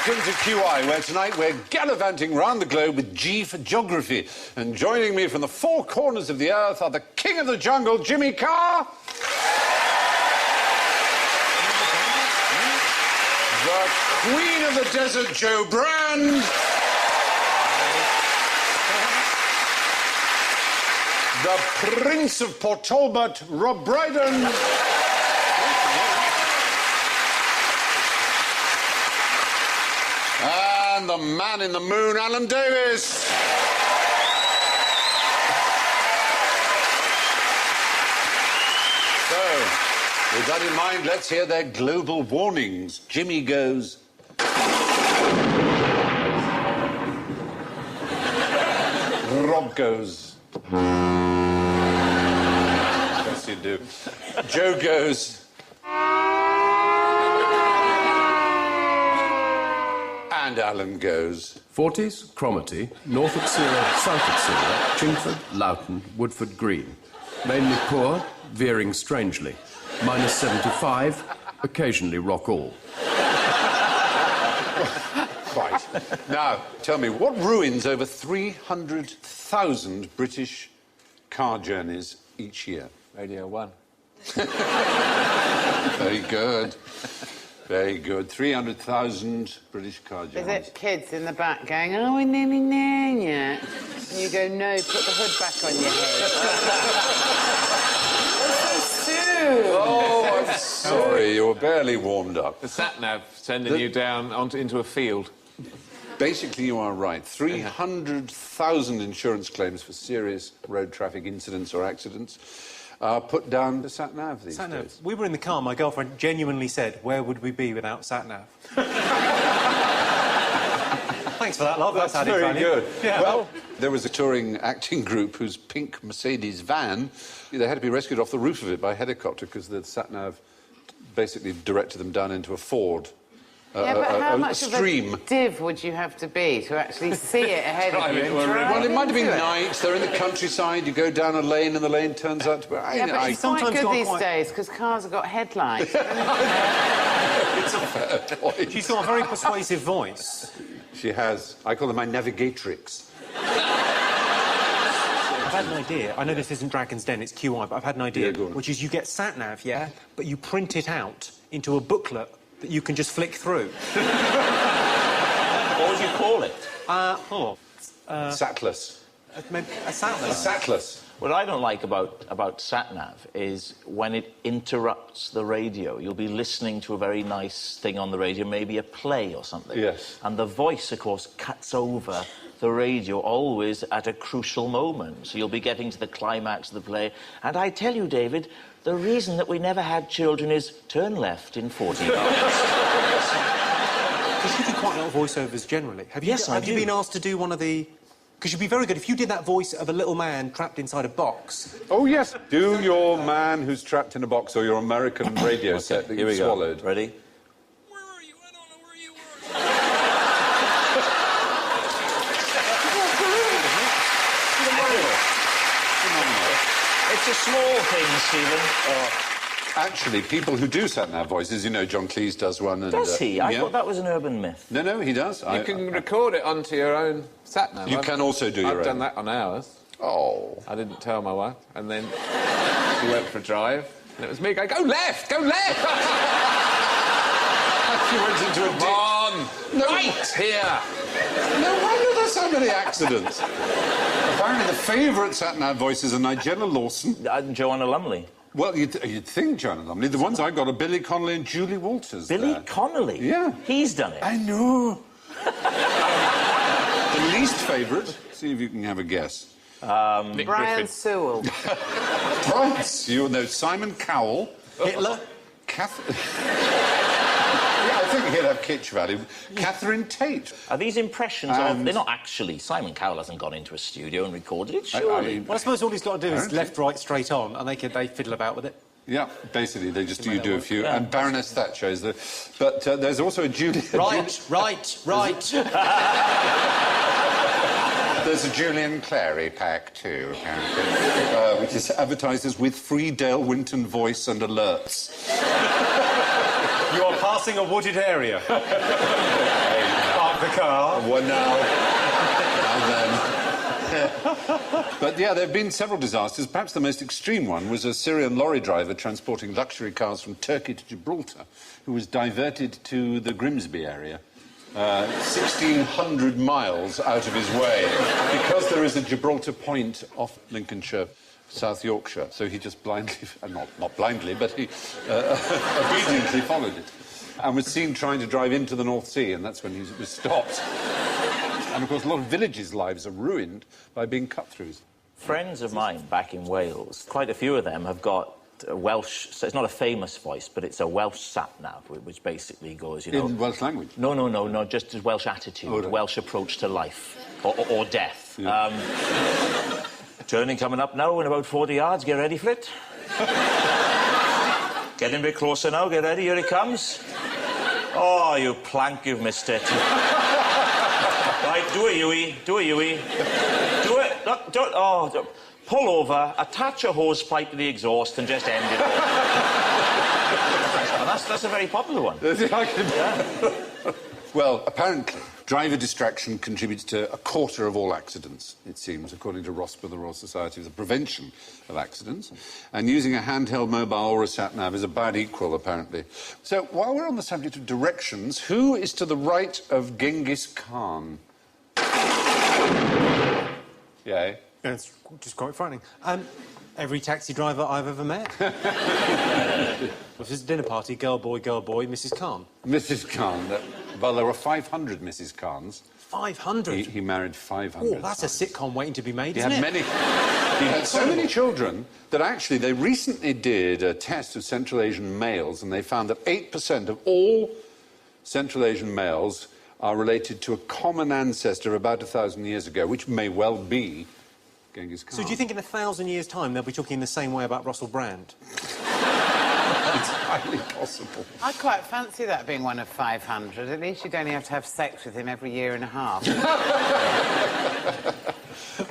Welcome to QI, where tonight we're gallivanting round the globe with G for Geography. And joining me from the four corners of the earth are the king of the jungle, Jimmy Carr. The queen of the desert, Jo Brand. The prince of Port Talbot, Rob Brydon. And the man in the moon, Alan Davis. So, with that in mind, let's hear their global warnings. Jimmy goes... Rob goes... Yes, you do. Jo goes... And Alan goes... 40s, Cromarty, Norfolk Sierra, Southwark Sierra, Chingford, Loughton, Woodford Green. Mainly poor, veering strangely. -75, occasionally rock all. Right. Now, tell me, what ruins over 300,000 British car journeys each year? Radio 1. Very good. Very good. 300,000 British car journeys. Is it kids in the back going, "Oh, we're nearly there yet?" And you go, "No, put the hood back on your head." So soon. Oh, I'm sorry. You're barely warmed up. The sat-nav sending you down into a field. Basically, you are right. 300,000 insurance claims for serious road traffic incidents or accidents are put down to sat-nav these days. We were in the car, my girlfriend genuinely said, "Where would we be without sat-nav?" Thanks for that, love. That's added very value. good. Yeah. Well, there was a touring acting group whose pink Mercedes van, they had to be rescued off the roof of it by helicopter because the sat-nav basically directed them down into a ford. Yeah, but how much stream. of a div would you have to be to actually see it ahead of you? Well, it might have been night. They're in the countryside. You go down a lane and the lane turns out to be... Yeah, but it's quite good these days because cars have got headlights. It's a fair point. She's got a very persuasive voice. She has. I call her my navigatrix. I've had an idea. I know this isn't Dragon's Den, it's QI, but I've had an idea, Yeah, go on. which is you get sat-nav, yeah, but you print it out into a booklet that you can just flick through. What would you call it? Satless. Maybe a sat-nav. A satless. What I don't like about sat-nav is when it interrupts the radio. You'll be listening to a very nice thing on the radio, maybe a play or something. Yes. And the voice, of course, cuts over the radio always at a crucial moment. So you'll be getting to the climax of the play. And I tell you, David, the reason that we never had children is turn left in 40 miles. Because you do quite a lot of voiceovers generally. Have you been asked to do one of the... Because you'd be very good if you did that voice of a little man trapped inside a box. Oh, yes. Do your man who's trapped in a box or your American radio set that you swallowed. Go. Ready? Where are you? I don't know where you It's a small thing, Stephen. Actually, people who do sat-nav voices, you know, John Cleese does one. And, Does he? I thought that was an urban myth. No, he does. You can record it onto your own sat-nav. You can also do your own. I've done that on ours. Oh. I didn't tell my wife, and then she went for a drive, and it was me going, "Go left! Go left!" She went into a... Come on! No. Right here! No wonder there's so many accidents. Apparently the favourite sat-nav voices are Nigella Lawson. Joanna Lumley. Well, you'd think Joanna Lumley. The ones I got are Billy Connolly and Julie Walters. Billy there. Connolly? Yeah. He's done it. I know. The least favourite, see if you can have a guess. Nick Brian Griffin. Sewell. Right, you'll know Simon Cowell. Hitler? Yeah, I think he'll have kitsch value. Catherine Tate. Are these impressions of... They're not actually... Simon Cowell hasn't gone into a studio and recorded it, surely. Well, I suppose all he's got to do is Apparently. left, right, straight on, and they fiddle about with it. Yeah, basically, they just do a few. And Baroness Thatcher is the... But there's also a Julian... Right. There's a Julian Clary pack, too, apparently, which is advertised as with free Dale Winton voice and alerts. You are passing a wooded area. Park the car. One now. And then... But, yeah, there have been several disasters. Perhaps the most extreme one was a Syrian lorry driver transporting luxury cars from Turkey to Gibraltar, who was diverted to the Grimsby area. 1,600 miles out of his way, because there is a Gibraltar Point off Lincolnshire, South Yorkshire. So he just blindly, not blindly, but he obediently followed it, and was seen trying to drive into the North Sea, and that's when he was stopped. And, of course, a lot of villages' lives are ruined by being cut-throughs. Friends of mine back in Wales, quite a few of them have got Welsh... So it's not a famous voice, but it's a Welsh sat-nav, which basically goes, you know... In Welsh language? No, just a Welsh attitude, Oh, right. Welsh approach to life, or death. Yeah. Turning coming up now in about 40 yards, get ready for it. Getting a bit closer now, get ready, here it comes. Oh, you plank, you've missed it. Right, do it, Huey. Do it. Look, do it. Oh, pull over, attach a hose pipe to the exhaust and just end it. And that's a very popular one. Well, apparently, driver distraction contributes to a quarter of all accidents, it seems, according to ROSPA, the Royal Society for the Prevention of Accidents. And using a handheld mobile or a sat-nav is about equal, apparently. So, while we're on the subject of directions, who is to the right of Genghis Khan? Yeah. It's just quite frightening. Every taxi driver I've ever met. If it's a dinner party, girl, boy, Mrs. Khan. Mrs. Khan. Well, there were 500 Mrs. Khans. 500? He married 500. Oh, that's a sitcom waiting to be made, He isn't had it? many. He had so many children that actually they recently did a test of Central Asian males, and they found that 8% of all Central Asian males are related to a common ancestor of about 1,000 years ago, which may well be Genghis Khan. So do you think in 1,000 years' time they'll be talking the same way about Russell Brand? It's highly possible. I quite fancy that being one of 500. At least you'd only have to have sex with him every year and a half.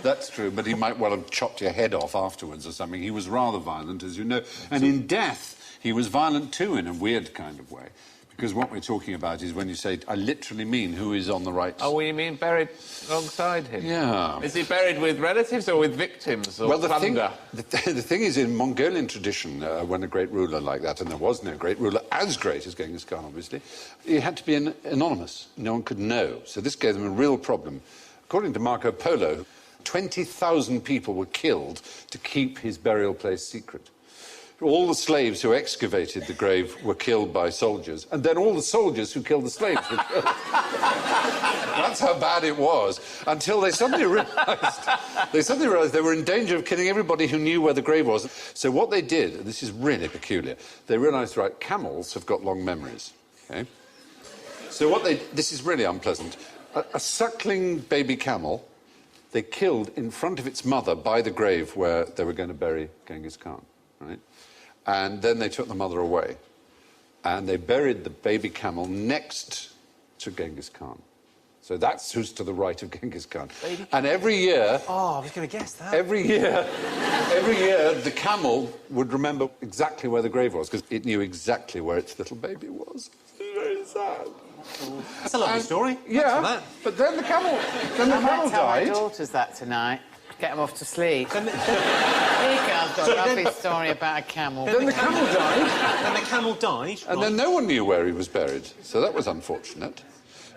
That's true, but he might well have chopped your head off afterwards or something. He was rather violent, as you know. And in death, he was violent too, in a weird kind of way. Because what we're talking about is when you say, I literally mean who is on the right... Oh, well, you mean buried alongside him? Yeah. Is he buried with relatives or with victims or the plunder? thing is, in Mongolian tradition, when a great ruler like that, and there was no great ruler as great as Genghis Khan, obviously, he had to be anonymous. No one could know. So this gave them a real problem. According to Marco Polo, 20,000 people were killed to keep his burial place secret. All the slaves who excavated the grave were killed by soldiers, and then all the soldiers who killed the slaves were killed. That's how bad it was, until they suddenly realised they were in danger of killing everybody who knew where the grave was. So what they did, and this is really peculiar, they realised, right, camels have got long memories, okay? So this is really unpleasant. A suckling baby camel, they killed in front of its mother by the grave where they were going to bury Genghis Khan, right? And then they took the mother away. And they buried the baby camel next to Genghis Khan. So that's who's to the right of Genghis Khan. And every year... Oh, I was going to guess that. Every year, the camel would remember exactly where the grave was, because it knew exactly where its little baby was. It's very sad. That's a lovely story. Yeah, but then the camel I might tell my died. daughters that tonight. Get them off to sleep. Here you go, I've got a lovely story about a camel. Then the camel died. Then the camel died. And then no one knew where he was buried. So that was unfortunate.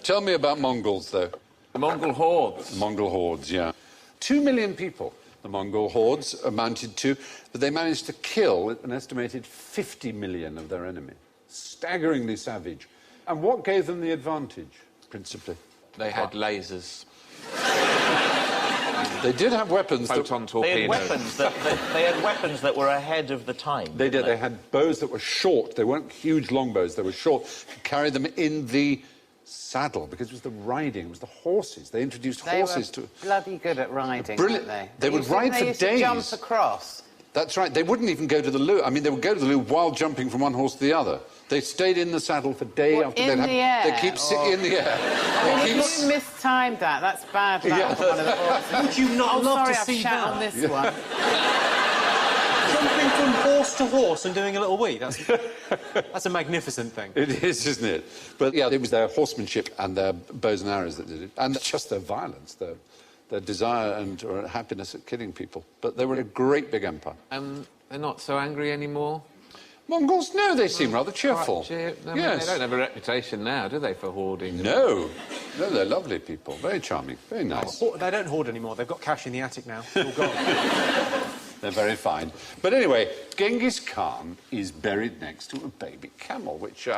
Tell me about Mongols, though. The Mongol hordes. Mongol hordes, yeah. 2 million people the Mongol hordes amounted to, but they managed to kill an estimated 50 million of their enemy. Staggeringly savage. And what gave them the advantage, principally? They had lasers. They did have weapons. Photon They had torpedoes. weapons that were ahead of the time. They did. didn't They had bows that were short. They weren't huge longbows. They were short. You could carry them in the saddle because it was the riding. It was the horses. They introduced horses They to. were bloody good at riding, Brilliant. weren't They would ride for they used to jump days. across. That's right. They wouldn't even go to the loo. I mean, they would go to the loo while jumping from one horse to the other. They stayed in the saddle for day What, after in they'd the have. air, They keep or- in the air. I mean, They if keep you mistimed that, that's bad luck Yeah. for one of the horses. Would you not Oh, love sorry, to I've see shat that? on this one. Jumping from horse to horse and doing a little wee. That's a magnificent thing. It is, isn't it? But yeah, it was their horsemanship and their bows and arrows that did it, and just their violence, their desire and or happiness at killing people. But they were a great big empire. They're not so angry anymore. Mongols, no, they seem rather cheerful. No, Yes. They don't have a reputation now, do they, for hoarding? No, they're lovely people. Very charming, very nice. They don't hoard anymore. They've got cash in the attic now. It's all gone. They're very fine. But anyway, Genghis Khan is buried next to a baby camel, which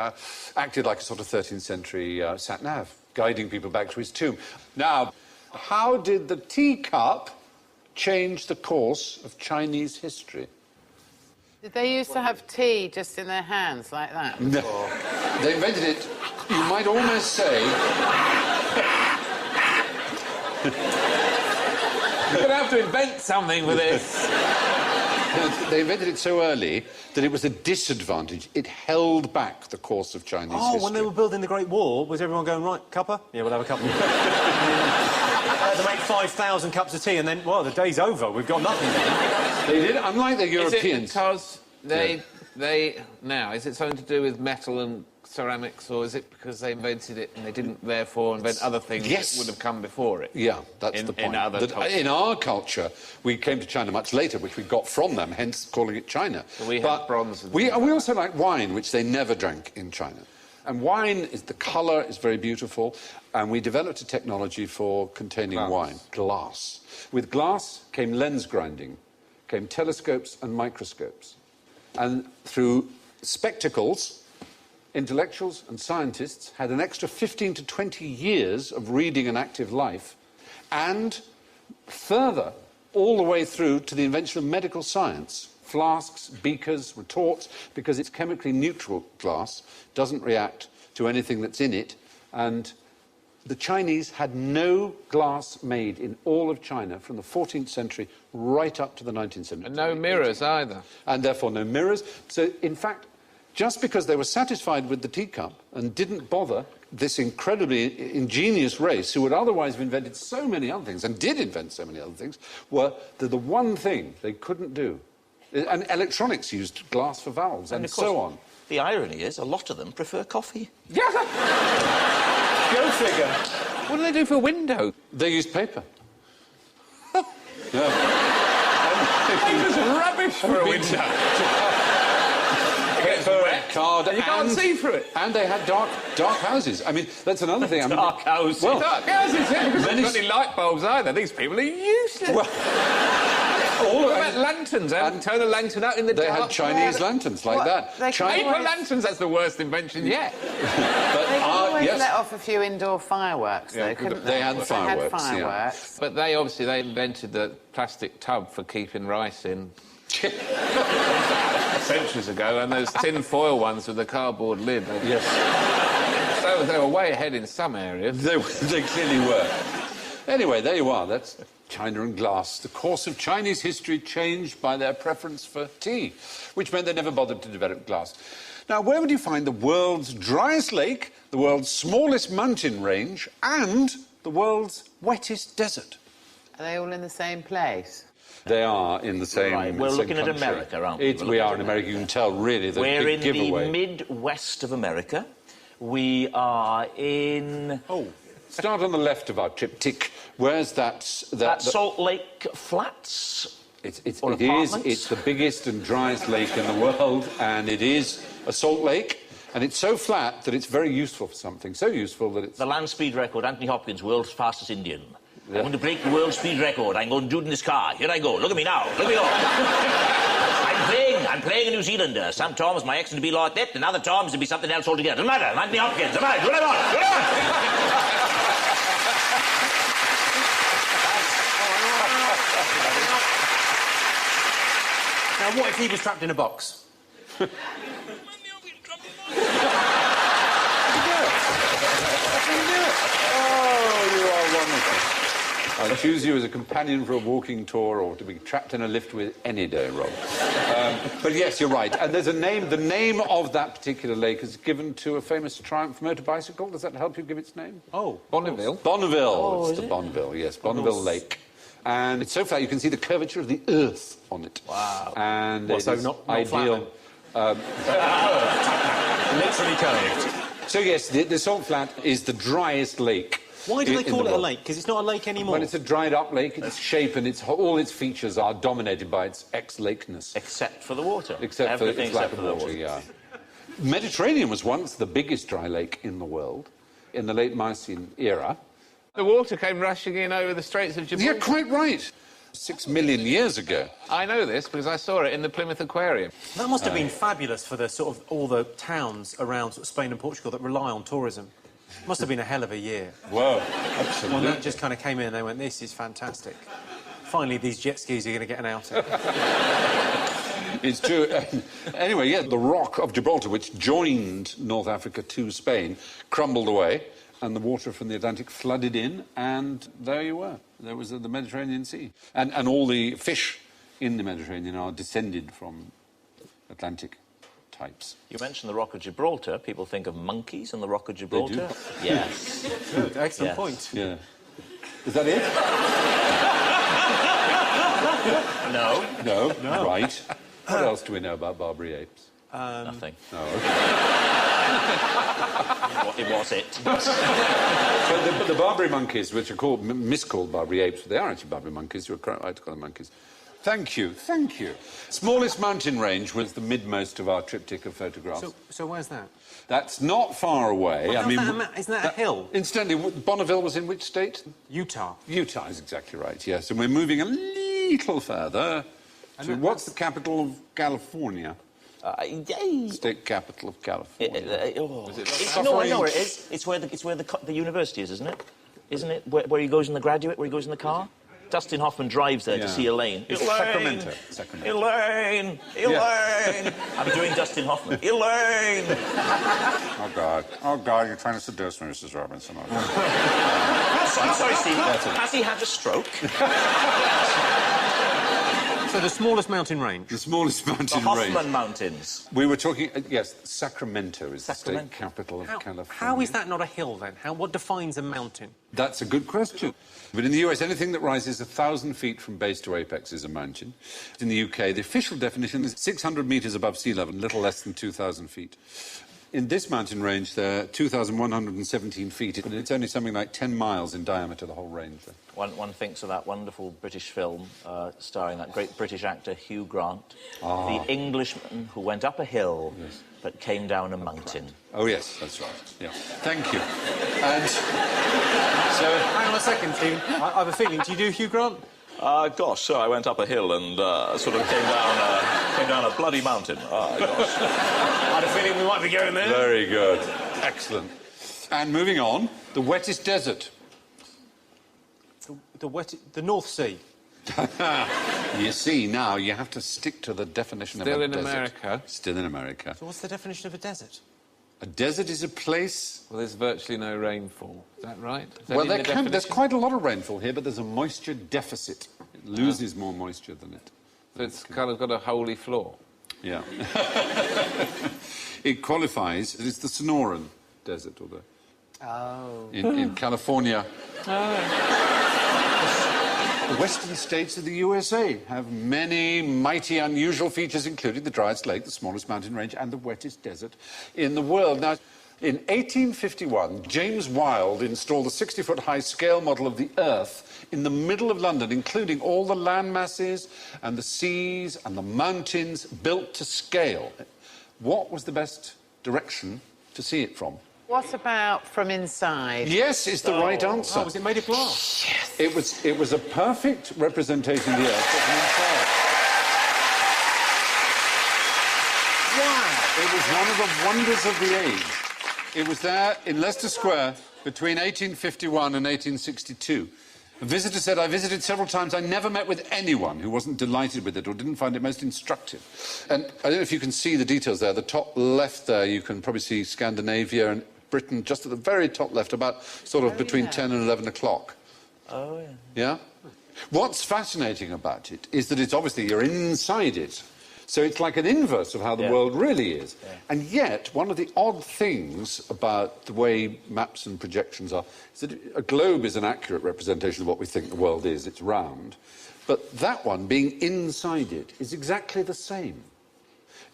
acted like a sort of 13th century sat-nav, guiding people back to his tomb. Now, how did the teacup change the course of Chinese history? Did they used to have tea just in their hands like that before? They invented it, you might almost say... You're going to have to invent something for this. They invented it so early that it was a disadvantage. It held back the course of Chinese history. When they were building the Great Wall, was everyone going, right, cuppa? Yeah, we'll have a cuppa. They had to make 5,000 cups of tea and then, well, the day's over. We've got nothing. They did, unlike the Is it Europeans. because now, is it something to do with metal and ceramics, or is it because they invented it and they didn't, therefore, invent other things Yes. that would have come before it? Yeah, that's In- the point. in other That cultures. in our culture, we came to China much later, which we got from them, hence calling it China. So we have But bronze and we things like also like wine, which they never drank in China. And wine, the colour is very beautiful, and we developed a technology for containing Glass. wine. Glass. With glass came lens grinding, came telescopes and microscopes. And through spectacles, intellectuals and scientists had an extra 15 to 20 years of reading an active life, and further, all the way through to the invention of medical science. Flasks, beakers, retorts, because it's chemically neutral glass, doesn't react to anything that's in it, and the Chinese had no glass made in all of China from the 14th century right up to the 19th century. And no mirrors either. And therefore no mirrors. So, in fact, just because they were satisfied with the teacup and didn't bother this incredibly ingenious race who would otherwise have invented so many other things, and did invent so many other things, were the one thing they couldn't do. And electronics used glass for valves and of so course, on. The irony is, a lot of them prefer coffee. Go figure. What do they do for a window? They used paper. It was rubbish for a window. Paper, card, You can't see through it. And they had dark houses. I mean, that's another thing. I mean, Dark houses. Well, Dark houses, yeah, because Many they've got any light bulbs either. These people are useless. well, What about lanterns? And turn a lantern out in the they dark. had Chinese lanterns like What? that. They could Paper always- lanterns, that's the worst invention yet. But, They could always yes, let off a few indoor fireworks, though, couldn't they? they had fireworks, yeah. fireworks. But they invented the plastic tub for keeping rice in centuries ago, and those tin foil ones with the cardboard lid. yes, So they were way ahead in some areas. they clearly were. Anyway, there you are. That's China and glass. The course of Chinese history changed by their preference for tea, which meant they never bothered to develop glass. Now, where would you find the world's driest lake, the world's smallest mountain range, and the world's wettest desert? Are they all in the same place? They are in the same. Right, we're same looking at country. America, aren't we? We are in America. You can tell, really, the We're big in giveaway. the Midwest of America. We are in... Oh, start on the left of our triptych. Where's that? Salt Lake Flats. It's or apartments? the biggest and driest lake in the world, and it is a salt lake, and it's so flat that it's very useful for something. So useful that it's... The land speed record, Anthony Hopkins, world's fastest Indian. I'm going to break the world speed record. I'm going to do it in this car. Here I go. Look at me now. Look at me go. I'm playing a New Zealander. Some times my accent will be like that, and other times it'll be something else altogether. Doesn't matter. Anthony Hopkins. Come on. Do what I want. Now, what if he was trapped in a box? Oh, you are wonderful. I'll choose you as a companion for a walking tour or to be trapped in a lift with any day, Rob. But yes, you're right. And there's a name. The name of that particular lake is given to a famous Triumph motor bicycle. Does that help you give its name? Oh. Bonneville. Bonneville. Oh, It's the Bonneville, yes. Bonneville Lake. And it's so flat you can see the curvature of the earth on it. Wow. And Well, it so is not ideal. Literally curved. So yes, the Salt Flat is the driest lake. Why do they in call the it a world. lake? Because it's not a lake anymore. Well, it's a dried-up lake. Its shape and all its features are dominated by its ex-lakeness. Except for the water. Except for Everything its lack except of for the water, yeah. Mediterranean was once the biggest dry lake in the world in the late Miocene era. The water came rushing in over the Straits of Gibraltar. Yeah, quite right. 6 million years ago. I know this because I saw it in the Plymouth Aquarium. That must have been fabulous for the sort of all the towns around sort of Spain and Portugal that rely on tourism. Must have been a hell of a year. Whoa, When absolutely. that just kind of came in, they went, "This is fantastic." Finally, these jet skis are going to get an outing. It's true. Anyway, yeah, the rock of Gibraltar, which joined North Africa to Spain, crumbled away, and the water from the Atlantic flooded in, and there you were. There was the Mediterranean Sea. And all the fish in the Mediterranean are descended from Atlantic types. You mentioned the Rock of Gibraltar. People think of monkeys and the Rock of Gibraltar. Yes. Good, excellent Yes. point. Yeah. Is that it? No. No. Right. What else do we know about Barbary apes? Nothing. Oh, okay. It was it. So the Barbary monkeys, which are called miscalled Barbary apes, but they are actually Barbary monkeys. You're correct right to call them monkeys. Thank you. Smallest mountain range was the midmost of our triptych of photographs. So where's that? That's not far away. Isn't that a hill? Incidentally, Bonneville was in which state? Utah. Utah is exactly right, yes. And we're moving a little further to what's the capital of California? Yay. State capital of California. No, I know where it is. It's where the university is, isn't it? Isn't it? Where he goes in the graduate, where he goes in the car? Dustin Hoffman drives there to see Elaine. It's Sacramento. Elaine! I'm doing Dustin Hoffman. Elaine! Oh, God, you're trying to seduce me, Mrs. Robinson. I'm sorry, Steve. Has he had a stroke? So the smallest mountain range. The smallest mountain The range. Hoffman Mountains. We were talking... yes, Sacramento is the Sacramento. state capital of California. How is that not a hill, then? What defines a mountain? That's a good question. But in the US, anything that rises 1,000 feet from base to apex is a mountain. In the UK, the official definition is 600 metres above sea level, a little less than 2,000 feet. In this mountain range, they're 2,117 feet, and it's only something like 10 miles in diameter, the whole range. One thinks of that wonderful British film starring that great British actor Hugh Grant, the Englishman who went up a hill but came down a mountain. Oh, yes, that's right. Yeah. Thank you. And so... Hang on a second, Stephen. I have a feeling. Do you do Hugh Grant? Gosh, so I went up a hill and sort of came down a bloody mountain. Gosh. I had a feeling we might be going there. Very good. Excellent. And moving on, the wettest desert. The North Sea. You see, now you have to stick to the definition Still of a in desert. America. Still in America. So what's the definition of a desert? A desert is a place... Well, there's virtually no rainfall. Is that right? Is that Well, in the there's definition? quite a lot of rainfall here, but there's a moisture deficit. It loses more moisture than it... So it's kind of got a holy floor. Yeah. It qualifies... It's the Sonoran Desert, or the... Oh. In California. The western states of the USA have many mighty unusual features, including the driest lake, the smallest mountain range, and the wettest desert in the world. Now, in 1851, James Wilde installed a 60-foot-high scale model of the Earth in the middle of London, including all the land masses and the seas and the mountains built to scale. What was the best direction to see it from? What about from inside? Yes, is the right answer. Oh, was it made of glass? Yes. It was a perfect representation of the Earth from inside. Wow! It was one of the wonders of the age. It was there in Leicester Square between 1851 and 1862. A visitor said, I visited several times. I never met with anyone who wasn't delighted with it or didn't find it most instructive. And I don't know if you can see the details there. The top left there, you can probably see Scandinavia and Britain just at the very top left, about sort of between 10 and 11 o'clock. Oh, yeah. Yeah? What's fascinating about it is that it's obviously you're inside it. So it's like an inverse of how the world really is. Yeah. And yet, one of the odd things about the way maps and projections are is that a globe is an accurate representation of what we think the world is. It's round. But that one, being inside it, is exactly the same.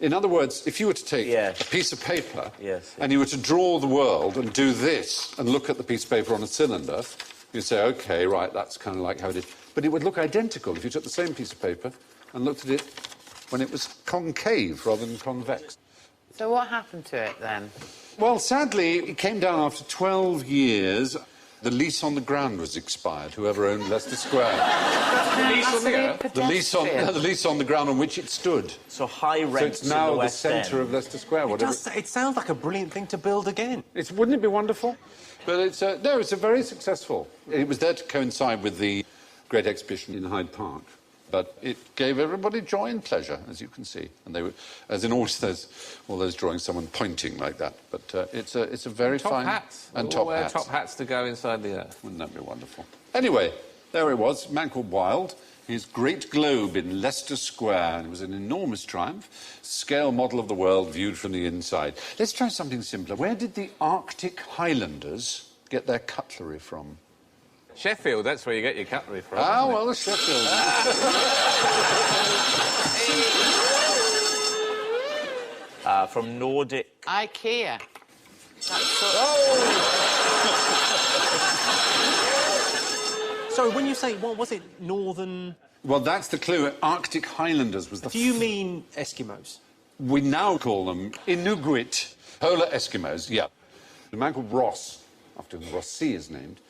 In other words, if you were to take a piece of paper and you were to draw the world and do this and look at the piece of paper on a cylinder, you'd say, OK, right, that's kind of like how it is. But it would look identical if you took the same piece of paper and looked at it when it was concave rather than convex. So what happened to it, then? Well, sadly, it came down after 12 years. The lease on the ground was expired, whoever owned Leicester Square. The lease on the ground on which it stood. So high rents So it's now in the the West centre End. of Leicester Square. It sounds like a brilliant thing to build again. Wouldn't it be wonderful? But it's a very successful. It was there to coincide with the Great Exhibition in Hyde Park. But it gave everybody joy and pleasure, as you can see. And they were, as in all those drawings, someone pointing like that. But it's a very fine... Hats. And We'll top wear hats. top hats to go inside the Earth. Wouldn't that be wonderful? Anyway, there it was, a man called Wilde. His great globe in Leicester Square. And it was an enormous triumph. Scale model of the world viewed from the inside. Let's try something simpler. Where did the Arctic Highlanders get their cutlery from? Sheffield, that's where you get your cutlery from. Ah, well, the Sheffield. From Nordic... IKEA. So when you say, what was it, northern... Well, that's the clue. Arctic Highlanders was the... Do you mean Eskimos? We now call them Inuit. Polar Eskimos, yeah. A man called Ross, after whom Ross Sea is named,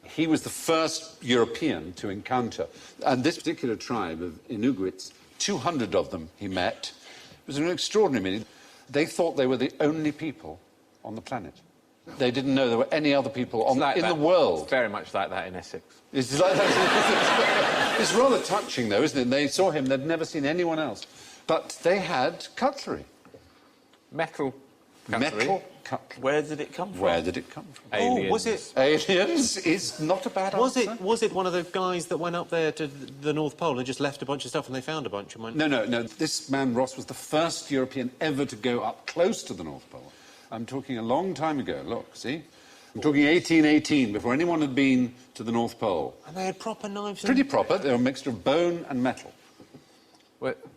he was the first European to encounter. And this particular tribe of Inuits, 200 of them he met. It was an extraordinary meeting. They thought they were the only people on the planet. They didn't know there were any other people in the world. It's very much like that in Essex. It's like that. It's rather touching, though, isn't it? They saw him, they'd never seen anyone else. But they had cutlery. Metal cutlery. Metal cutlery. Where did it come from? Where did it come from? Aliens. Oh, was it... Aliens is not a bad answer. Was it one of the guys that went up there to the North Pole and just left a bunch of stuff and they found a bunch and went... No. This man, Ross, was the first European ever to go up close to the North Pole. I'm talking a long time ago. Look, see? I'm talking 1818, before anyone had been to the North Pole. And they had proper knives Pretty proper. They were a mixture of bone and metal.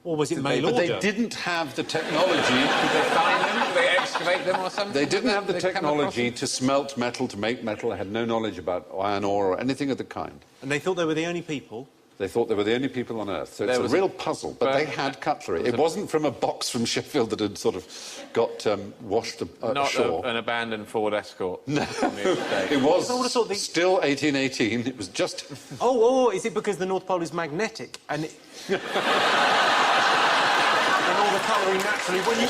Or was it mail But order? they didn't have the technology... Did they find them? Did they excavate them or something? They didn't have the Did they come across technology them? to smelt metal, to make metal. They had no knowledge about iron ore or anything of the kind. And they thought they were the only people... They thought they were the only people on Earth. So it's There a was real puzzle. But they had cutlery. It wasn't from a box from Sheffield that had sort of got washed ashore. Not an abandoned Ford Escort. No, it was I would have thought still 1818. It was just... Oh, is it because the North Pole is magnetic and it... and all the cutlery naturally... When you...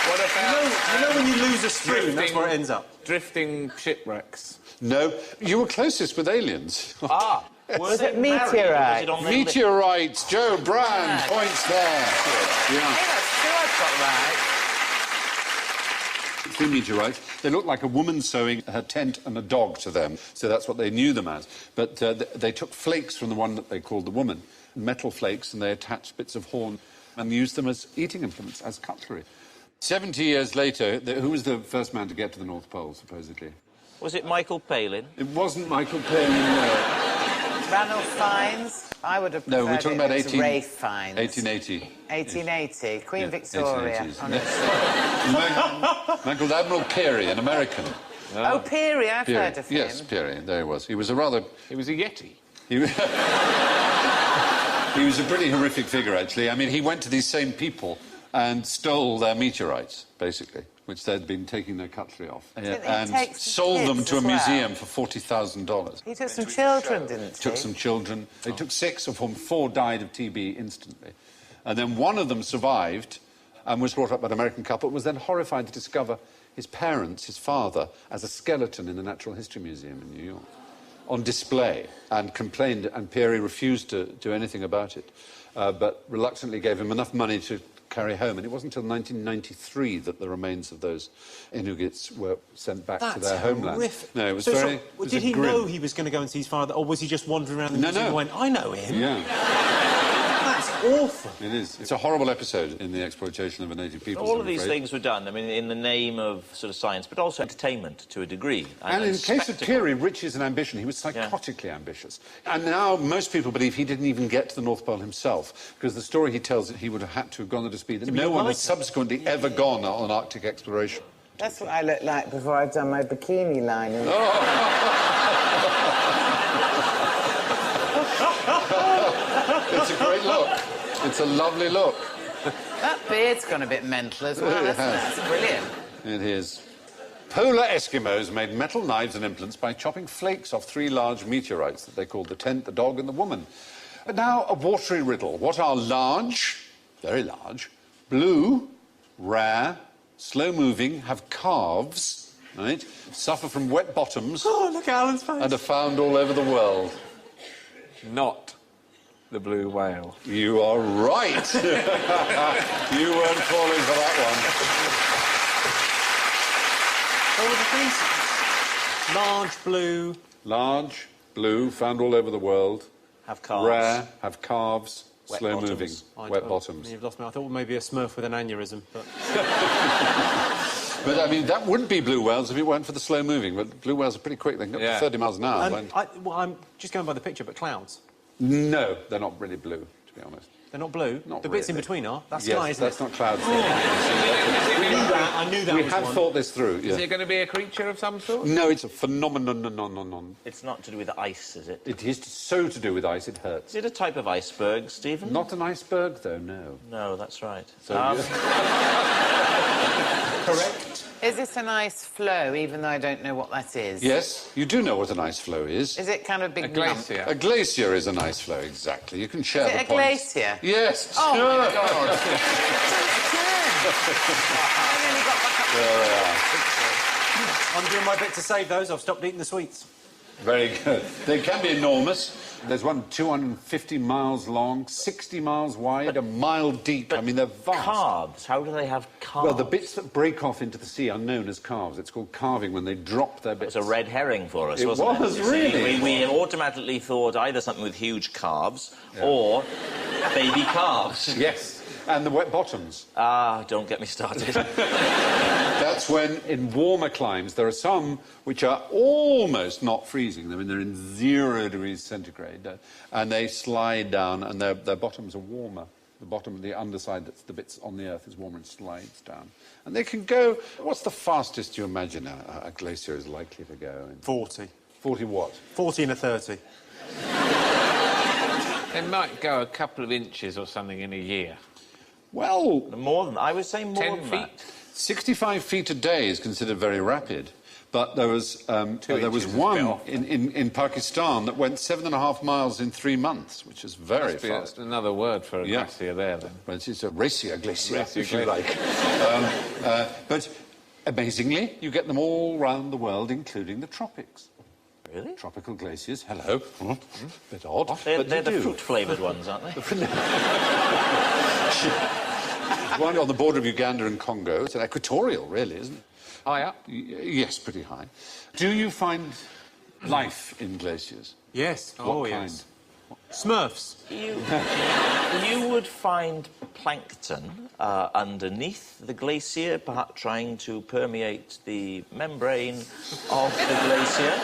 What about... You know when you lose a spoon, that's where it ends up. Drifting shipwrecks. No, you were closest with aliens. Was it meteorite? Meteorites. Joe Brand points there. Hey, that's two I've got right. Three meteorites. They looked like a woman sewing her tent and a dog to them, so that's what they knew them as. But they took flakes from the one that they called the woman, metal flakes, and they attached bits of horn and used them as eating implements, as cutlery. 70 years later, who was the first man to get to the North Pole, supposedly? Was it Michael Palin? It wasn't Michael Palin, no. Ranulph Fiennes? I would have No, we're talking about Rafe Fiennes. 1880. 1880. Queen Victoria. 1880s. Man called Admiral Peary, an American. Oh, Peary, I've heard of him. Yes, Peary, there he was. He was a rather... He was a Yeti. He was a pretty horrific figure, actually. I mean, he went to these same people and stole their meteorites, basically, which they'd been taking their cutlery off, and sold them to a museum for $40,000. He took some children, didn't he? Took some children. They took 6, of whom 4 died of TB instantly. And then one of them survived and was brought up by an American couple, was then horrified to discover his parents, his father, as a skeleton in the Natural History Museum in New York, on display, and complained, and Peary refused to do anything about it, but reluctantly gave him enough money to carry home. And it wasn't until 1993 that the remains of those Inugits were sent back to their homeland. Horrific. No, it was so, very... So, it was did he grim. know he was going to go and see his father, or was he just wandering around the museum and went, I know him? Yeah. That's awful. It is. It's a horrible episode in the exploitation of a native people. All of these things were done, I mean, in the name of sort of science, but also entertainment to a degree. And in the case of Peary, riches and ambition, he was psychotically ambitious. And now most people believe he didn't even get to the North Pole himself, because the story he tells that he would have had to have gone at a speed that no one has subsequently ever gone on Arctic exploration. That's what I looked like before I'd done my bikini line. It's a great look. It's a lovely look. That beard's gone a bit mental as well. That's brilliant. It is. Polar Eskimos made metal knives and implements by chopping flakes off 3 large meteorites that they called the tent, the dog and the woman. But now, a watery riddle. What are large, very large, blue, rare, slow-moving, have calves, right, suffer from wet bottoms... Oh, look at Alan's face. ...and are found all over the world? Not the blue whale. You are right. You weren't falling for that What were the things? Large, blue... one. Large, blue, found all over the world. Have calves. Rare, have calves, Wet slow-moving, bottoms. wet bottoms. You've lost me. I thought maybe a Smurf with an aneurysm, but... But, I mean, that wouldn't be blue whales if it weren't for the slow-moving. But blue whales are pretty quick. They can go up to 30 miles an hour. I'm just going by the picture, but clouds. No, they're not really blue, to be honest. They're not blue? Not the bits in really. between are? That's Yes, sky, isn't that's it? not clouds. I knew that We was have one. thought this through, Is yeah. it going to be a creature of some sort? No, it's a phenomenon. It's not to do with ice, is it? It is so to do with ice, it hurts. Is it a type of iceberg, Stephen? Not an iceberg, though, no. No, that's right. So, Correct. Is it an ice flow, even though I don't know what that is? Yes, you do know what an ice flow is. Is it kind of a big A glacier. A glacier is an ice flow, exactly. You can share Is the it a points. glacier? Yes. Oh, sure. my God. I nearly got back up. There we are. I'm doing my bit to save those. I've stopped eating the sweets. Very good. They can be enormous. There's one 250 miles long, 60 miles wide, a mile deep. I mean, they're vast. Calves? How do they have calves? Well, the bits that break off into the sea are known as calves. It's called calving when they drop their bits. It's a red herring for us, It wasn't was, it? You see, really. We automatically thought either something with huge calves or baby calves. Yes, and the wet bottoms. Ah, don't get me started. That's when, in warmer climes, there are some which are almost not freezing. I mean, they're in 0 degrees centigrade, and they slide down, and their bottoms are warmer. The bottom, the underside, that's the bits on the Earth, is warmer and slides down. And they can go... What's the fastest you imagine a glacier is likely to go? 40. 40 what? 40 and a 30. They might go a couple of inches or something in a year. Well... More than... I would say more 10 than feet? that. 65 feet a day is considered very rapid, but there was inches is a bit one off. in Pakistan that went 7.5 miles in 3 months, which is very Must be fast. another word for a glacier there, then. Well, it's a racier glacier, Racier if you like. But amazingly, you get them all round the world, including the tropics. Really? Tropical glaciers, hello. Bit odd. They're but you the do. fruit-flavoured ones, aren't they? One on the border of Uganda and Congo. It's an equatorial, really, isn't it? High up? Yes, pretty high. Do you find life in glaciers? Yes. What yes. Smurfs. You would find plankton underneath the glacier, perhaps trying to permeate the membrane of the glacier.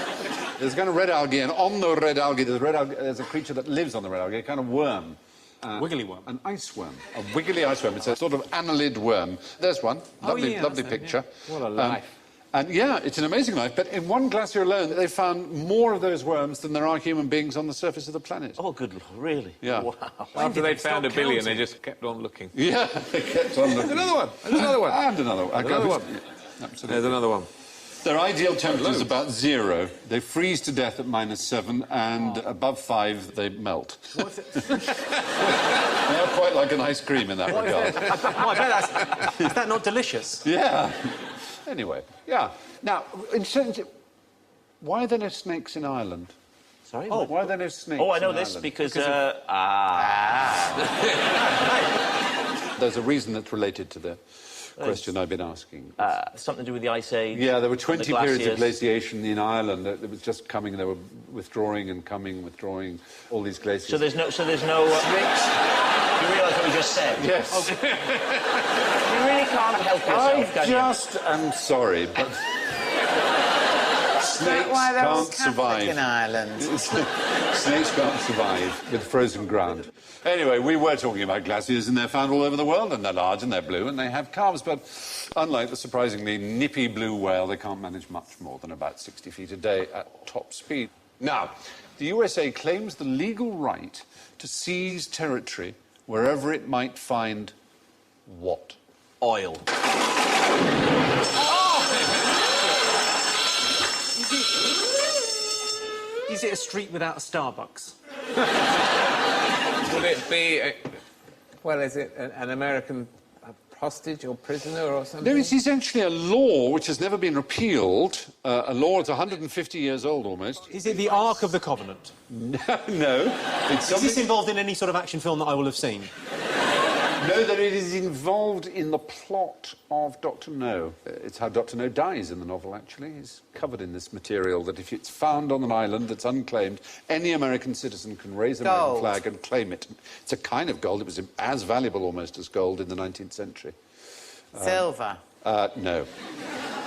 There's a kind of red algae, and on the red algae, there's a creature that lives on the red algae, a kind of worm. Wiggly worm. An ice worm. A wiggly ice worm. It's a sort of annelid worm. There's one. Lovely, yeah, lovely that's it, picture. What a life. And yeah, it's an amazing life, but in one glacier alone, they found more of those worms than there are human beings on the surface of the planet. Oh, good Lord, really? Yeah. Wow. After they'd stop found 1 billion, counting? they just kept on looking. Yeah, they kept on looking. Another one! There's another one! And another one. Another one. Yeah, absolutely. There's another one. Their ideal temperature is about 0. They freeze to death at -7, and above 5, they melt. They are quite like an ice cream in that regard. I bet is that not delicious? Yeah. Anyway, yeah. Now, in terms of, why are there no snakes in Ireland? Sorry? Why are there no snakes Oh, I know in this Ireland? because There's a reason that's related to the question I've been asking. something to do with the Ice Age. Yeah, there were the 20 periods of glaciers. glaciation in Ireland. It was just coming, they were withdrawing and coming, withdrawing, all these glaciers. So there's no... Snakes? You realise what we just said? Yes. You really can't help yourself, can you? I'm sorry, but snakes Why they're all can't Catholic survive. in Ireland? Snakes can't survive with frozen ground. Anyway, we were talking about glaciers, and they're found all over the world, and they're large, and they're blue, and they have calves, but unlike the surprisingly nippy blue whale, they can't manage much more than about 60 feet a day at top speed. Now, the USA claims the legal right to seize territory wherever it might find what? Oil. Is it a street without a Starbucks? Would it be... is it an American hostage or prisoner or something? No, it's essentially a law which has never been repealed, a law that's 150 years old almost. Is it the Ark of the Covenant? No. Is It's this something... involved in any sort of action film that I will have seen? No, that it is involved in the plot of Dr. No. It's how Dr. No dies in the novel, actually. He's covered in this material that if it's found on an island that's unclaimed, any American citizen can raise an American flag and claim it. It's a kind of gold. It was as valuable almost as gold in the 19th century. Silver. No.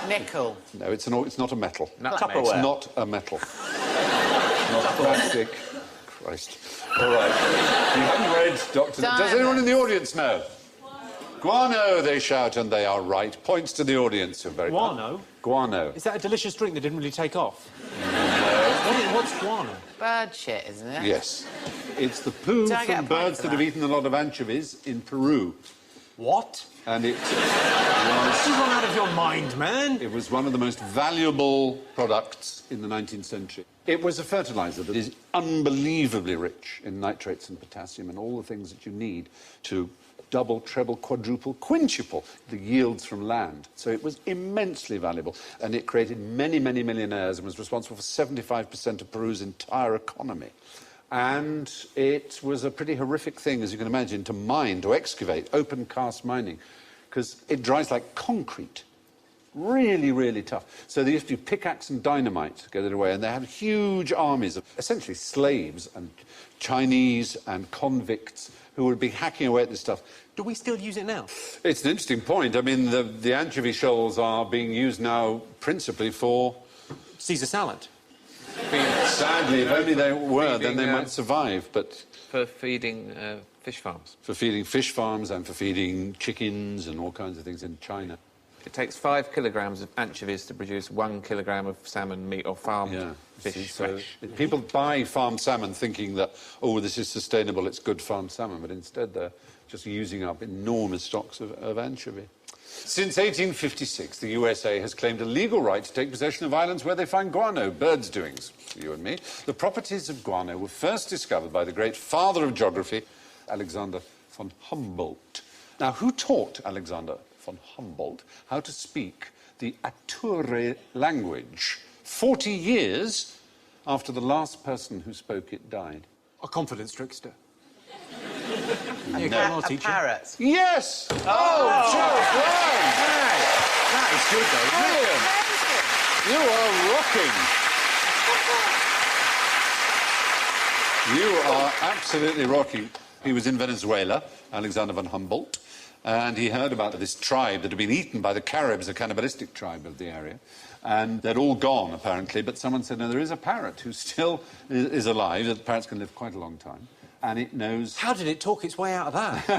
Nickel. No, it's not a metal. Tupperware. It's not a metal. Not plastic. Christ. All right. You haven't read Dr. No. Does anyone in the audience know? Guano, they shout, and they are right. Points to the audience. Who are very Guano? Guano. Is that a delicious drink that didn't really take off? No. What's guano? Bird shit, isn't it? Yes. It's the poo Do I get a from point birds for that that? have eaten a lot of anchovies in Peru. What? And it You've run out of your mind, man. It was one of the most valuable products in the 19th century. It was a fertiliser that is unbelievably rich in nitrates and potassium and all the things that you need to double, treble, quadruple, quintuple the yields from land. So it was immensely valuable, and it created many, many millionaires and was responsible for 75% of Peru's entire economy. And it was a pretty horrific thing, as you can imagine, to mine, to excavate, open cast mining, because it dries like concrete. Really, really tough. So they used to do pickaxe and dynamite to get it away, and they had huge armies of essentially slaves and Chinese and convicts who would be hacking away at this stuff. Do we still use it now? It's an interesting point. I mean, the anchovy shoals are being used now principally for... Caesar salad. Sadly, if only they were, then they feeding, might survive, but... For feeding fish farms. For feeding fish farms and for feeding chickens and all kinds of things in China. It takes 5 kilograms of anchovies to produce 1 kilogram of salmon meat or farmed fish. So people buy farmed salmon thinking that, oh, this is sustainable, it's good farmed salmon, but instead they're just using up enormous stocks of anchovy. Since 1856, the USA has claimed a legal right to take possession of islands where they find guano, birds' doings, you and me. The properties of guano were first discovered by the great father of geography, Alexander von Humboldt. Now, who taught Alexander von Humboldt how to speak the Ature language 40 years after the last person who spoke it died? A confidence trickster. A parrot. Yes! Oh, Joe Brown! That is good, though. Brilliant! You are rocking. You are absolutely rocking. He was in Venezuela, Alexander von Humboldt, and he heard about this tribe that had been eaten by the Caribs, a cannibalistic tribe of the area. And they'd all gone, apparently, but someone said, no, there is a parrot who still is alive. The parrots can live quite a long time. And it knows... How did it talk its way out of that?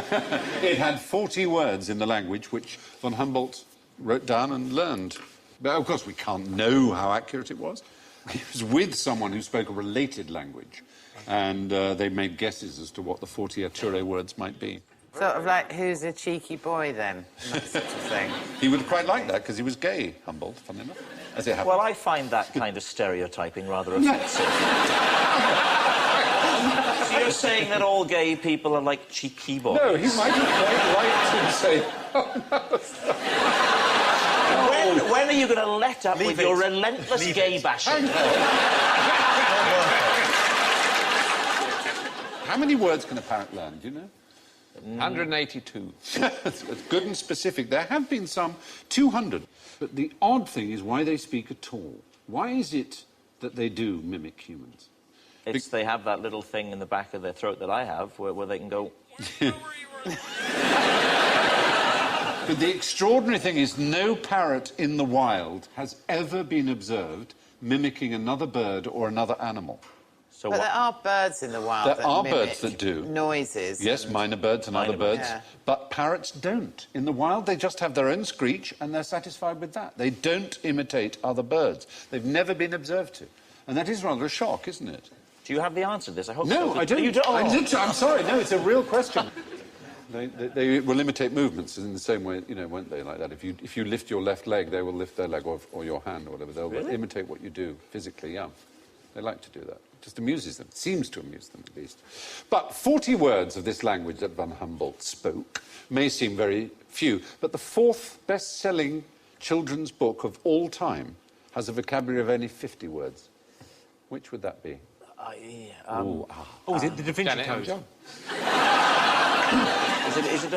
It had 40 words in the language, which von Humboldt wrote down and learned. But, of course, we can't know how accurate it was. He was with someone who spoke a related language, and they made guesses as to what the 40 Ature words might be. Sort of like, who's a cheeky boy, then? That sort of thing. He would quite like that, because he was gay, Humboldt, funny enough, as it happened. Well, I find that kind of stereotyping rather offensive. So you're saying that all gay people are like cheeky boys? No, he might have quite liked to say... When When are you going to let up Leave with it. your relentless Leave gay it. bashing? How many words can a parrot learn, do you know? 182. That's good and specific. There have been some 200. But the odd thing is why they speak at all. Why is it that they do mimic humans? It's they have that little thing in the back of their throat that I have where they can go... But the extraordinary thing is no parrot in the wild has ever been observed mimicking another bird or another animal. So But what? there are birds in the wild There that are mimic birds that do. noises. Yes, and- minor birds and other Minor birds. birds. Yeah. But parrots don't. In the wild, they just have their own screech and they're satisfied with that. They don't imitate other birds. They've never been observed to. And that is rather a shock, isn't it? Do you have the answer to this? I hope so. No, I don't. You don't? I'm sorry, no, it's a real question. They will imitate movements in the same way, you know, won't they, like that? If you lift your left leg, they will lift their leg, or your hand, or whatever. They'll imitate what you do physically, yeah. They like to do that. It just amuses them. Seems to amuse them, at least. But 40 words of this language that Van Humboldt spoke may seem very few, but the fourth best-selling children's book of all time has a vocabulary of only 50 words. Which would that be? Oh, is it the Da Vinci Janet, Code? John.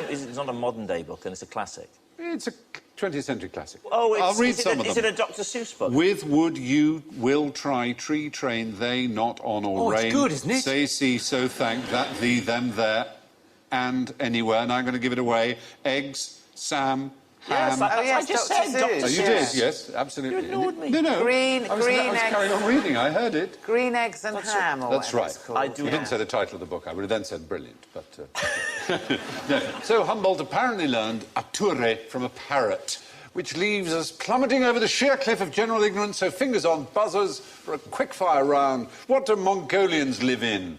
Is it not a modern-day book, and it's a classic? It's a 20th century classic. Oh, I'll read some of them. Is it a Dr. Seuss book? With wood you will try, tree train, they not on or Oh, it's rain. good, isn't it? Say, see, so thank, that, thee, them, there, and anywhere. And I'm going to give it away. Eggs, Sam, Yes, ham. I yes, just Dr. said Seuss. Dr. Oh, you Seuss. did, yes, absolutely. You ignored me. No. Green- I was green I was egg. carrying on reading. I heard it. Green eggs and ham, or That's whatever right. it's called. I do You have- didn't say the title of the book. I would have then said brilliant, but... no. So Humboldt apparently learned ature from a parrot, which leaves us plummeting over the sheer cliff of general ignorance, so fingers on buzzers for a quick-fire round. What do Mongolians live in?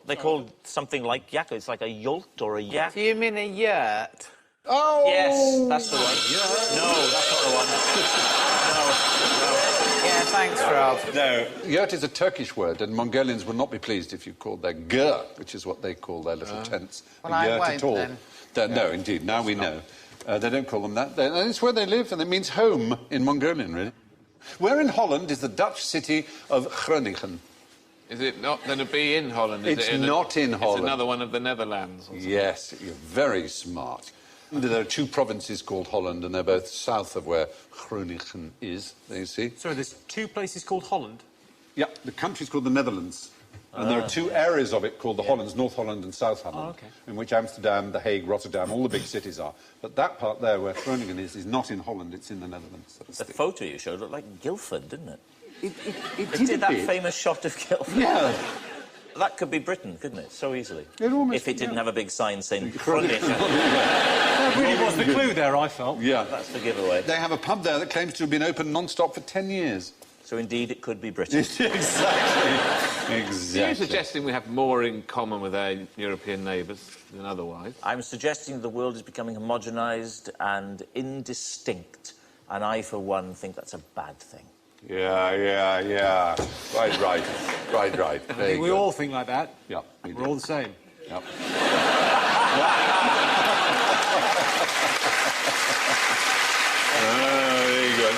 They called something like yak. It's like a yolt or a yak. Do you mean a yurt? Oh! Yes, that's the one. No, that's not the one. Yeah, thanks, Rob. No. Yurt is a Turkish word, and Mongolians would not be pleased if you called their gur, which is what they call their little tents, Well, a I yurt won't at all. then. No, indeed. Now we know. They don't call them that. And it's where they live, and it means home in Mongolian, really. Where in Holland is the Dutch city of Groningen? Is it not going to be in Holland? Is It's it not in Holland. It's another one of the Netherlands. Or something. Yes, you're very smart. There are two provinces called Holland, and they're both south of where Groningen is, you see. Sorry, there's two places called Holland. Yeah, the country's called the Netherlands. And there are two areas of it called the Hollands, North Holland and South Holland, in which Amsterdam, The Hague, Rotterdam, all the big cities are. But that part there where Groningen is not in Holland, it's in the Netherlands. That's The photo you showed looked like Guildford, didn't it? It It did did a that bit. famous shot of Guildford. Yeah. That could be Britain, couldn't it? So easily. It almost- if it didn't yeah. have a big sign saying Groningen. Groningen. That really was the clue there, I felt. Yeah. That's the giveaway. They have a pub there that claims to have been open non-stop for 10 years. So indeed, it could be Britain. Exactly. Are you Exactly. suggesting we have more in common with our European neighbours than otherwise? I'm suggesting the world is becoming homogenised and indistinct, and I, for one, think that's a bad thing. Yeah. Right. There you We go. all think like that. Yeah, we We're do. all the same. Yep. There you go.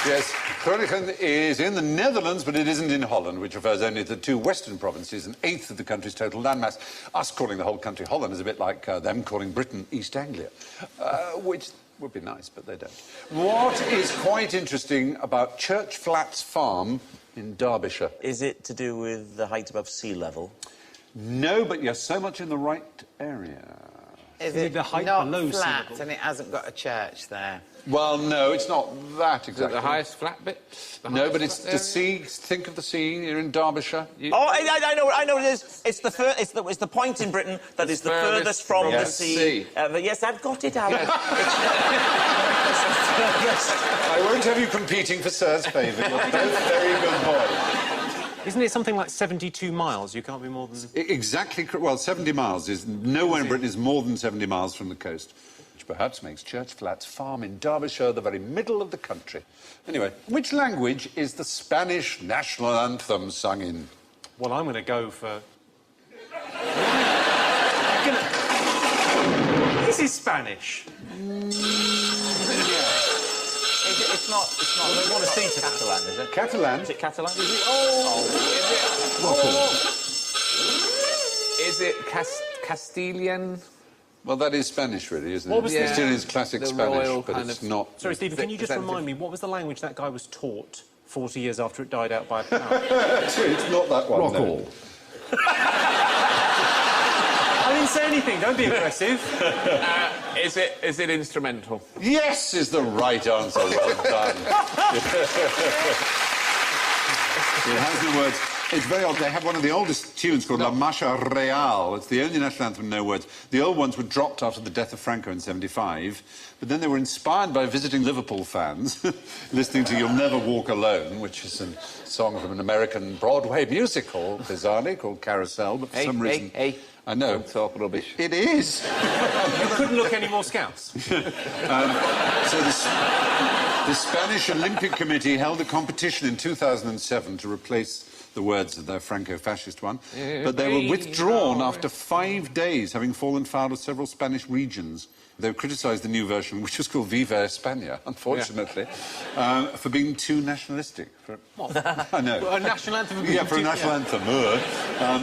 Yes, Groningen is in the Netherlands, but it isn't in Holland, which refers only to the two western provinces, an eighth of the country's total landmass. Us calling the whole country Holland is a bit like them calling Britain East Anglia, which would be nice, but they don't. What is quite interesting about Church Flats Farm in Derbyshire? Is it to do with the height above sea level? No, but you're so much in the right area. Is Is it it the height not below sea flat level? and it hasn't got a church there? Well, no, it's not that Is it exactly. the highest flat bit? The No, highest but it's flat the area? sea. Think of the sea. You're in Derbyshire. Oh, I know what it is. It's the point in Britain that is the furthest from the Yes. sea. Yes, I've got it, Alan. Yes. I won't have you competing for Sir's favour. You're both very good boys. Isn't it something like 72 miles? You can't be more than... Exactly. Well, 70 miles is nowhere in Britain is more than 70 miles from the coast, which perhaps makes Church Flats Farm in Derbyshire the very middle of the country. Anyway, which language is the Spanish national anthem sung in? Well, I'm going to go for... This is Spanish. It's not. Well, they want to see to that. Catalan, is it? Catalan. Is it Catalan? Is it Castilian? Well, that is Spanish, really, isn't it? What was the- Castilian is classic the Spanish, royal but kind it's of- not. Sorry, Stephen, can you just Representative. remind me, what was the language that guy was taught 40 years after it died out by a power? It's not that one. Rock no. all. I didn't say anything, don't be aggressive. Is it instrumental? Yes is the right answer. Well done. It has no words. It's very odd. They have one of the oldest tunes called La Marcha Real. It's the only national anthem with no words. The old ones were dropped after the death of Franco in '75, but then they were inspired by visiting Liverpool fans, listening to You'll Never Walk Alone, which is a song from an American Broadway musical, bizarrely, called Carousel, but for some reason... Hey. I know. Don't talk rubbish. It is. You couldn't look any more Scouts. So the Spanish Olympic Committee held a competition in 2007 to replace the words of their Franco-fascist one, but they were withdrawn after 5 days, having fallen foul of several Spanish regions. They criticised the new version, which was called Viva España, unfortunately, for being too nationalistic. I know. A national anthem. Yeah, for a national anthem.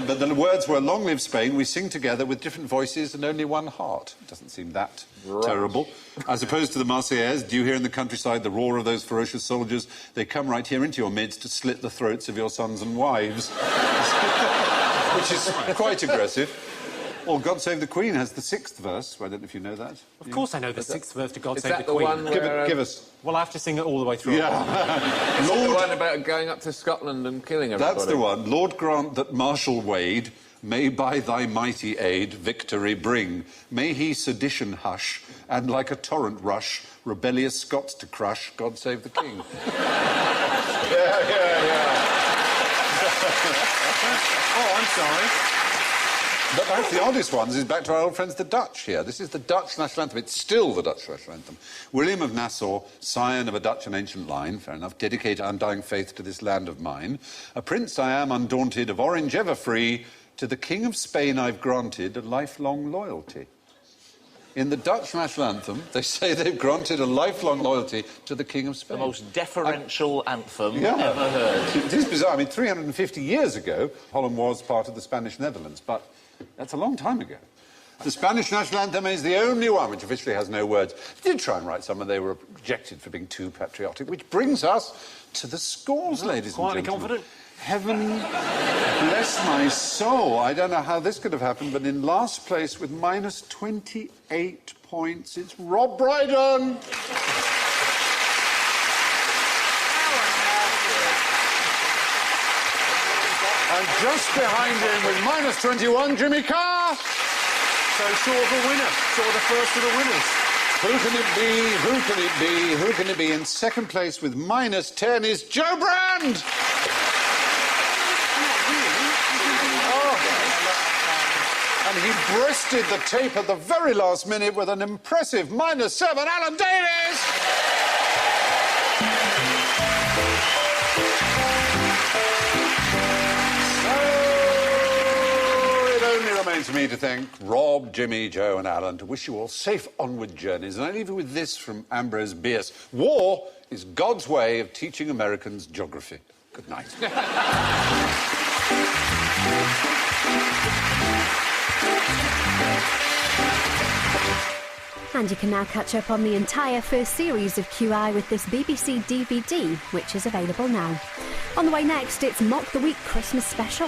But the words were, long live Spain, we sing together with different voices and only one heart. Doesn't seem that terrible. As opposed to the Marseillaise, do you hear in the countryside the roar of those ferocious soldiers? They come right here into your midst to slit the throats of your sons and wives. Which is quite aggressive. Well, God Save the Queen has the 6th verse. I don't know if you know that. Of course I know the 6th verse to God Is Save that the the Queen. one where, Give us. Well, I have to sing it all the way through. Yeah. the one about going up to Scotland and killing everybody? That's the one. Lord grant that Marshal Wade may by thy mighty aid victory bring. May he sedition hush, and like a torrent rush, rebellious Scots to crush. God save the King. Yeah. Oh, I'm sorry. But perhaps the oddest ones is back to our old friends the Dutch here. This is the Dutch national anthem. It's still the Dutch national anthem. William of Nassau, scion of a Dutch and ancient line, fair enough, dedicate undying faith to this land of mine. A prince I am undaunted, of Orange ever free, to the King of Spain I've granted a lifelong loyalty. In the Dutch national anthem, they say they've granted a lifelong loyalty to the King of Spain. The most deferential anthem Yeah. ever heard. It is bizarre. I mean, 350 years ago, Holland was part of the Spanish Netherlands, but that's a long time ago. The Spanish national anthem is the only one which officially has no words. They did try and write some, and they were rejected for being too patriotic, which brings us to the scores, ladies and Quietly gentlemen. confident. Heaven bless my soul. I don't know how this could have happened, but in last place with minus 28 points, it's Rob Brydon. And just behind him with minus 21, Jimmy Carr. So short of a winner. Sort of the first of the winners. Who can it be? Who can it be? Who can it be? In second place with minus 10 is Joe Brand. And he breasted the tape at the very last minute with an impressive minus 7, Alan Davies! So it only remains for me to thank Rob, Jimmy, Joe and Alan, to wish you all safe onward journeys. And I leave you with this from Ambrose Bierce. War is God's way of teaching Americans geography. Good night. And you can now catch up on the entire first series of QI with this BBC DVD, which is available now. On the way next, it's Mock the Week Christmas special.